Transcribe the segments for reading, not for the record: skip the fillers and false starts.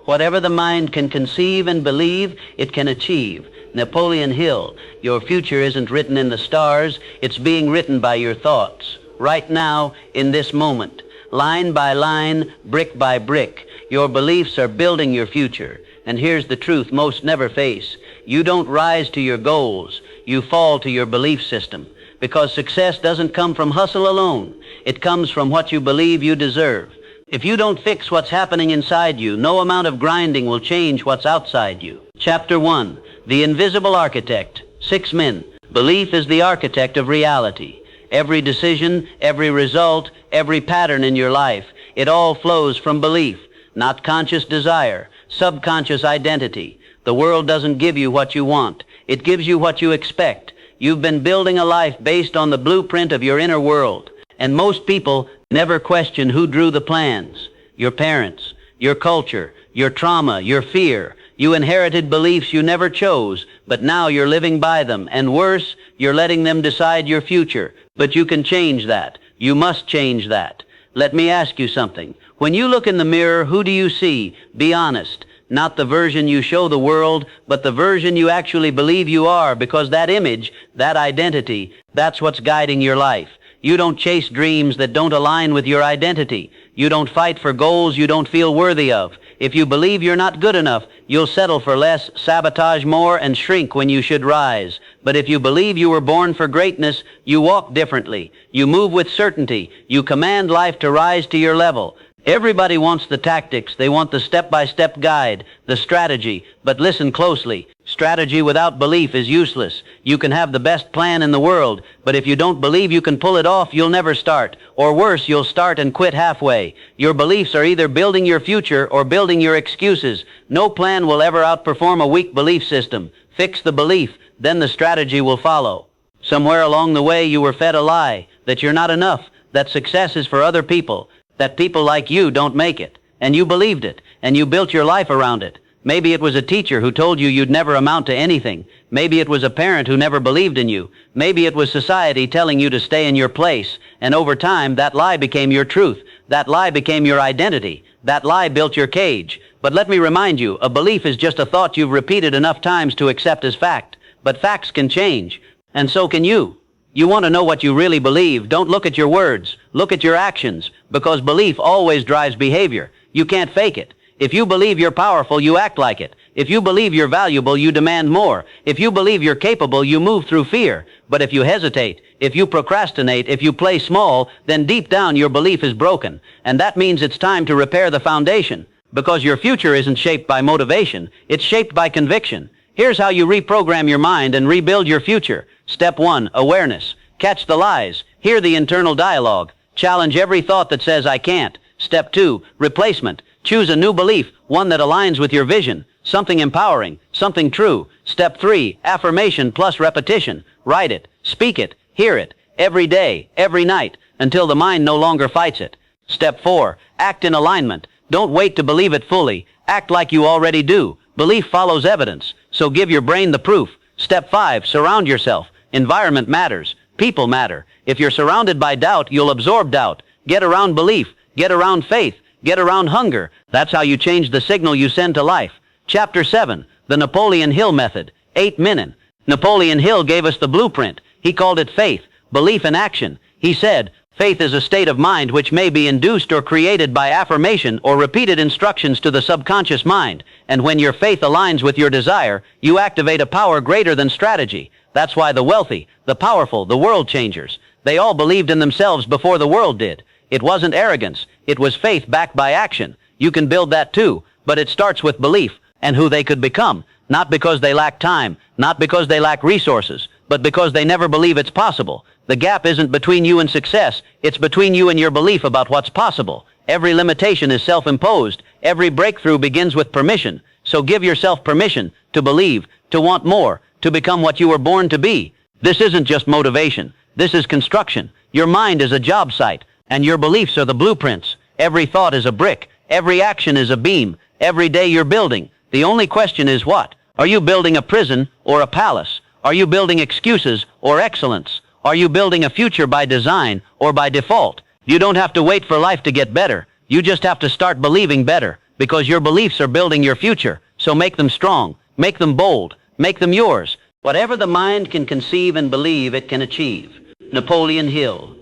Whatever the mind can conceive and believe, it can achieve. Napoleon Hill, your future isn't written in the stars, it's being written by your thoughts. Right now, in this moment, line by line, brick by brick, your beliefs are building your future. And here's the truth most never face. You don't rise to your goals, you fall to your belief system. Because success doesn't come from hustle alone. It comes from what you believe you deserve. If you don't fix what's happening inside you, no amount of grinding will change what's outside you. Chapter 1, The Invisible Architect. 6 Men. Belief is the architect of reality. Every decision, every result, every pattern in your life, it all flows from belief, not conscious desire, subconscious identity. The world doesn't give you what you want. It gives you what you expect. You've been building a life based on the blueprint of your inner world. And most people never question who drew the plans. Your parents, your culture, your trauma, your fear. You inherited beliefs you never chose, but now you're living by them. And worse, you're letting them decide your future. But you can change that. You must change that. Let me ask you something. When you look in the mirror, who do you see? Be honest. Not the version you show the world, but the version you actually believe you are, because that image, that identity, that's what's guiding your life. You don't chase dreams that don't align with your identity. You don't fight for goals you don't feel worthy of. If you believe you're not good enough, you'll settle for less, sabotage more, and shrink when you should rise. But if you believe you were born for greatness, you walk differently. You move with certainty. You command life to rise to your level. Everybody wants the tactics. They want the step-by-step guide, the strategy. But listen closely. Strategy without belief is useless. You can have the best plan in the world, but if you don't believe you can pull it off, you'll never start. Or worse, you'll start and quit halfway. Your beliefs are either building your future or building your excuses. No plan will ever outperform a weak belief system. Fix the belief, then the strategy will follow. Somewhere along the way, you were fed a lie, that you're not enough, that success is for other people, that people like you don't make it. And you believed it, and you built your life around it. Maybe it was a teacher who told you you'd never amount to anything. Maybe it was a parent who never believed in you. Maybe it was society telling you to stay in your place. And over time, that lie became your truth. That lie became your identity. That lie built your cage. But let me remind you, a belief is just a thought you've repeated enough times to accept as fact. But facts can change. And so can you. You want to know what you really believe. Don't look at your words. Look at your actions. Because belief always drives behavior. You can't fake it. If you believe you're powerful, you act like it. If you believe you're valuable, you demand more. If you believe you're capable, you move through fear. But if you hesitate, if you procrastinate, if you play small, then deep down your belief is broken. And that means it's time to repair the foundation. Because your future isn't shaped by motivation. It's shaped by conviction. Here's how you reprogram your mind and rebuild your future. Step 1, awareness. Catch the lies. Hear the internal dialogue. Challenge every thought that says I can't. Step 2, replacement. Choose a new belief, one that aligns with your vision, something empowering, something true. Step 3, affirmation plus repetition. Write it, speak it, hear it, every day, every night, until the mind no longer fights it. Step 4, act in alignment. Don't wait to believe it fully. Act like you already do. Belief follows evidence, so give your brain the proof. Step 5, surround yourself. Environment matters. People matter. If you're surrounded by doubt, you'll absorb doubt. Get around belief. Get around faith. Get around hunger. That's how you change the signal you send to life. Chapter 7, The Napoleon Hill Method. 8 Men. Napoleon Hill gave us the blueprint. He called it faith, belief and action. He said, faith is a state of mind which may be induced or created by affirmation or repeated instructions to the subconscious mind. And when your faith aligns with your desire, you activate a power greater than strategy. That's why the wealthy, the powerful, the world changers, they all believed in themselves before the world did. It wasn't arrogance. It was faith backed by action. You can build that too, but it starts with belief and who they could become, not because they lack time, not because they lack resources, but because they never believe it's possible. The gap isn't between you and success. It's between you and your belief about what's possible. Every limitation is self-imposed. Every breakthrough begins with permission. So give yourself permission to believe, to want more, to become what you were born to be. This isn't just motivation. This is construction. Your mind is a job site. And your beliefs are the blueprints. Every thought is a brick. Every action is a beam. Every day you're building. The only question is what? Are you building a prison or a palace? Are you building excuses or excellence? Are you building a future by design or by default? You don't have to wait for life to get better. You just have to start believing better. because your beliefs are building your future. So make them strong, make them bold, make them yours. Whatever the mind can conceive and believe, it can achieve. Napoleon Hill.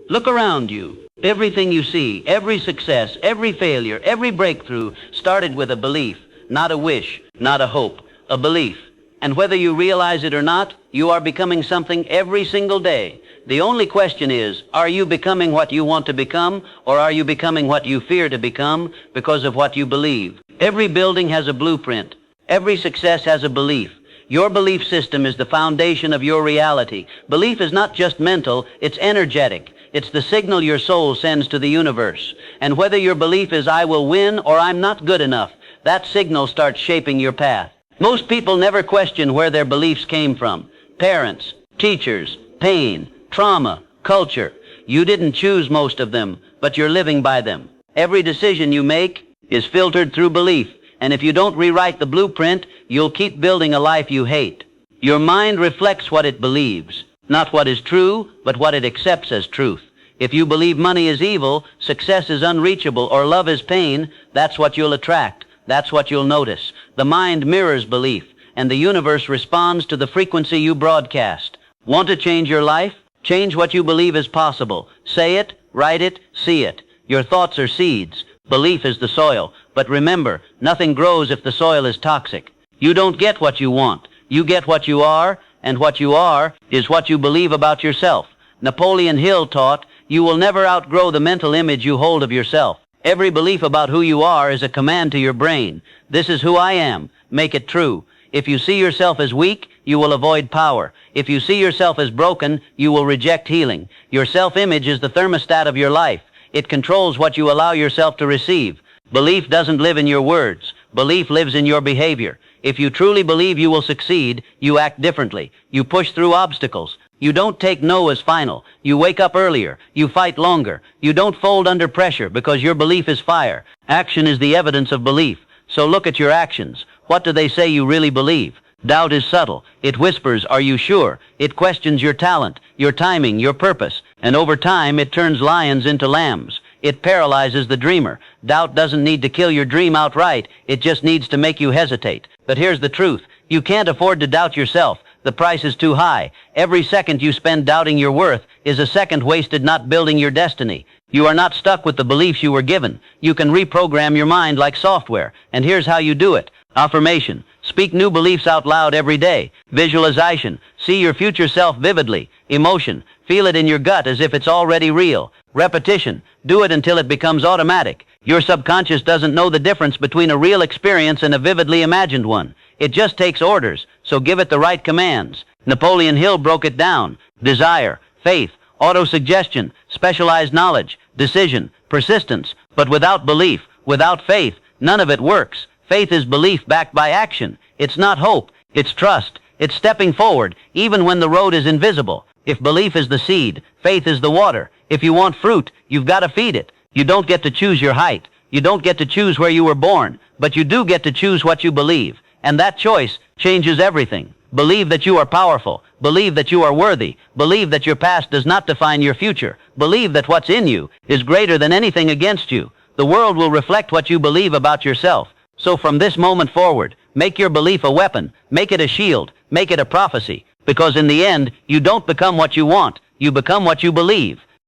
Look around you. Everything you see, every success, every failure, every breakthrough started with a belief, not a wish, not a hope, a belief. And whether you realize it or not, you are becoming something every single day. The only question is, are you becoming what you want to become, or are you becoming what you fear to become because of what you believe? Every building has a blueprint. Every success has a belief. Your belief system is the foundation of your reality. Belief is not just mental, it's energetic. It's the signal your soul sends to the universe. And whether your belief is I will win or I'm not good enough, that signal starts shaping your path. Most people never question where their beliefs came from. Parents, teachers, pain, trauma, culture. You didn't choose most of them, but you're living by them. Every decision you make is filtered through belief. And if you don't rewrite the blueprint, you'll keep building a life you hate. Your mind reflects what it believes. Not what is true, but what it accepts as truth. If you believe money is evil, success is unreachable, or love is pain, that's what you'll attract. That's what you'll notice. The mind mirrors belief, and the universe responds to the frequency you broadcast. Want to change your life? Change what you believe is possible. Say it, write it, see it. Your thoughts are seeds. Belief is the soil. But remember, nothing grows if the soil is toxic. You don't get what you want. You get what you are, and what you are is what you believe about yourself. Napoleon Hill taught, you will never outgrow the mental image you hold of yourself. Every belief about who you are is a command to your brain. This is who I am. Make it true. If you see yourself as weak, you will avoid power. If you see yourself as broken, you will reject healing. Your self-image is the thermostat of your life. It controls what you allow yourself to receive. Belief doesn't live in your words. Belief lives in your behavior. If you truly believe you will succeed, you act differently. You push through obstacles. You don't take no as final. You wake up earlier. You fight longer. You don't fold under pressure because your belief is fire. Action is the evidence of belief. So look at your actions. What do they say you really believe? Doubt is subtle. It whispers, are you sure? It questions your talent, your timing, your purpose. And over time, it turns lions into lambs. It paralyzes the dreamer. Doubt doesn't need to kill your dream outright. It just needs to make you hesitate. But here's the truth. You can't afford to doubt yourself. The price is too high. Every second you spend doubting your worth is a second wasted not building your destiny. You are not stuck with the beliefs you were given. You can reprogram your mind like software. And here's how you do it. Affirmation. Speak new beliefs out loud every day. Visualization. See your future self vividly. Emotion. Feel it in your gut as if it's already real. Repetition. Do it until it becomes automatic. Your subconscious doesn't know the difference between a real experience and a vividly imagined one. It just takes orders, so give it the right commands. Napoleon Hill broke it down. Desire, faith, autosuggestion, specialized knowledge, decision, persistence. But without belief, without faith, none of it works. Faith is belief backed by action. It's not hope. It's trust. It's stepping forward, even when the road is invisible. If belief is the seed, faith is the water. If you want fruit, you've got to feed it. You don't get to choose your height. You don't get to choose where you were born. But you do get to choose what you believe. And that choice changes everything. Believe that you are powerful. Believe that you are worthy. Believe that your past does not define your future. Believe that what's in you is greater than anything against you. The world will reflect what you believe about yourself. So from this moment forward, make your belief a weapon. Make it a shield. Make it a prophecy. Because in the end, you don't become what you want. You become what you believe.